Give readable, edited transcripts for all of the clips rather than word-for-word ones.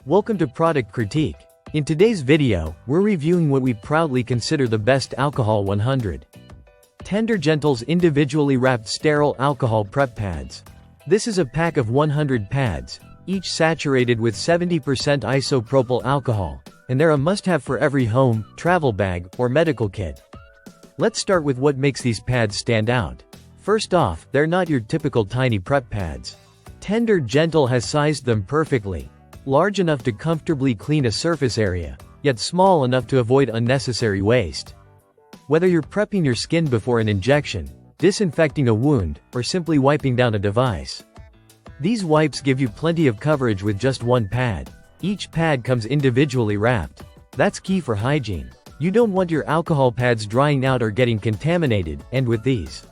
Welcome to Product Critique. In today's video, we're reviewing what we proudly consider the best alcohol 100. TenderGentle's individually wrapped sterile alcohol prep pads. This is a pack of 100 pads, each saturated with 70% isopropyl alcohol, and they're a must-have for every home, travel bag, or medical kit. Let's start with what makes these pads stand out. First off, they're not your typical tiny prep pads. TenderGentle has sized them perfectly. Large enough to comfortably clean a surface area, yet small enough to avoid unnecessary waste. Whether you're prepping your skin before an injection, disinfecting a wound, or simply wiping down a device, these wipes give you plenty of coverage with just one pad. Each pad comes individually wrapped. That's key for hygiene. You don't want your alcohol pads drying out or getting contaminated, and with these,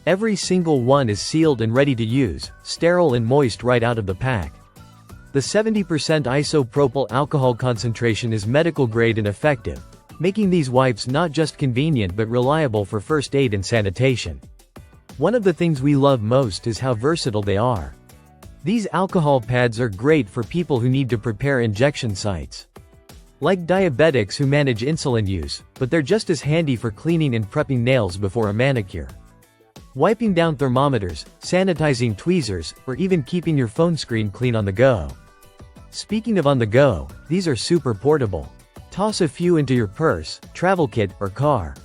every single one is sealed and ready to use, sterile and moist right out of the pack. The 70% isopropyl alcohol concentration is medical grade and effective, making these wipes not just convenient but reliable for first aid and sanitation. One of the things we love most is how versatile they are. These alcohol pads are great for people who need to prepare injection sites, like diabetics who manage insulin use, but they're just as handy for cleaning and prepping nails before a manicure, wiping down thermometers, sanitizing tweezers, or even keeping your phone screen clean on the go. Speaking of on the go, these are super portable. Toss a few into your purse, travel kit, or car.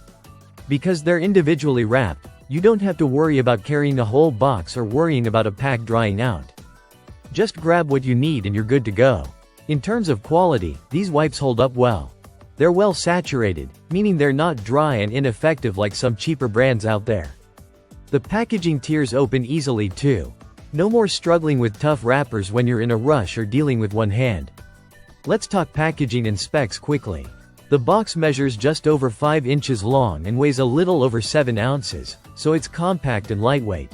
Because they're individually wrapped, you don't have to worry about carrying a whole box or worrying about a pack drying out. Just grab what you need and you're good to go. In terms of quality, these wipes hold up well. They're well saturated, meaning they're not dry and ineffective like some cheaper brands out there. The packaging tears open easily too. No more struggling with tough wrappers when you're in a rush or dealing with one hand. Let's talk packaging and specs quickly. The box measures just over 5 inches long and weighs a little over 7 ounces, so it's compact and lightweight.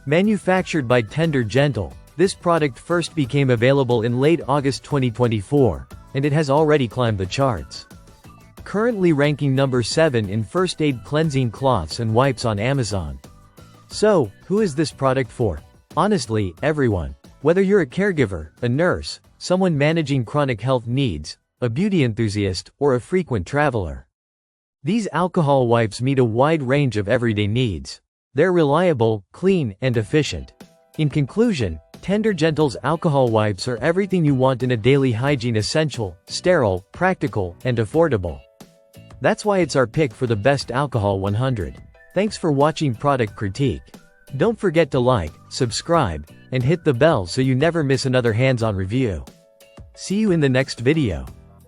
Manufactured by TenderGentle, this product first became available in late August 2024, and it has already climbed the charts, currently ranking number 7 in first aid cleansing cloths and wipes on Amazon. So, who is this product for? Honestly, everyone. Whether you're a caregiver, a nurse, someone managing chronic health needs, a beauty enthusiast, or a frequent traveler, these alcohol wipes meet a wide range of everyday needs. They're reliable, clean, and efficient. In conclusion, TenderGentle's alcohol wipes are everything you want in a daily hygiene essential, sterile, practical, and affordable. That's why it's our pick for the best alcohol 100. Thanks for watching Product Critique. Don't forget to like, subscribe, and hit the bell so you never miss another hands-on review. See you in the next video.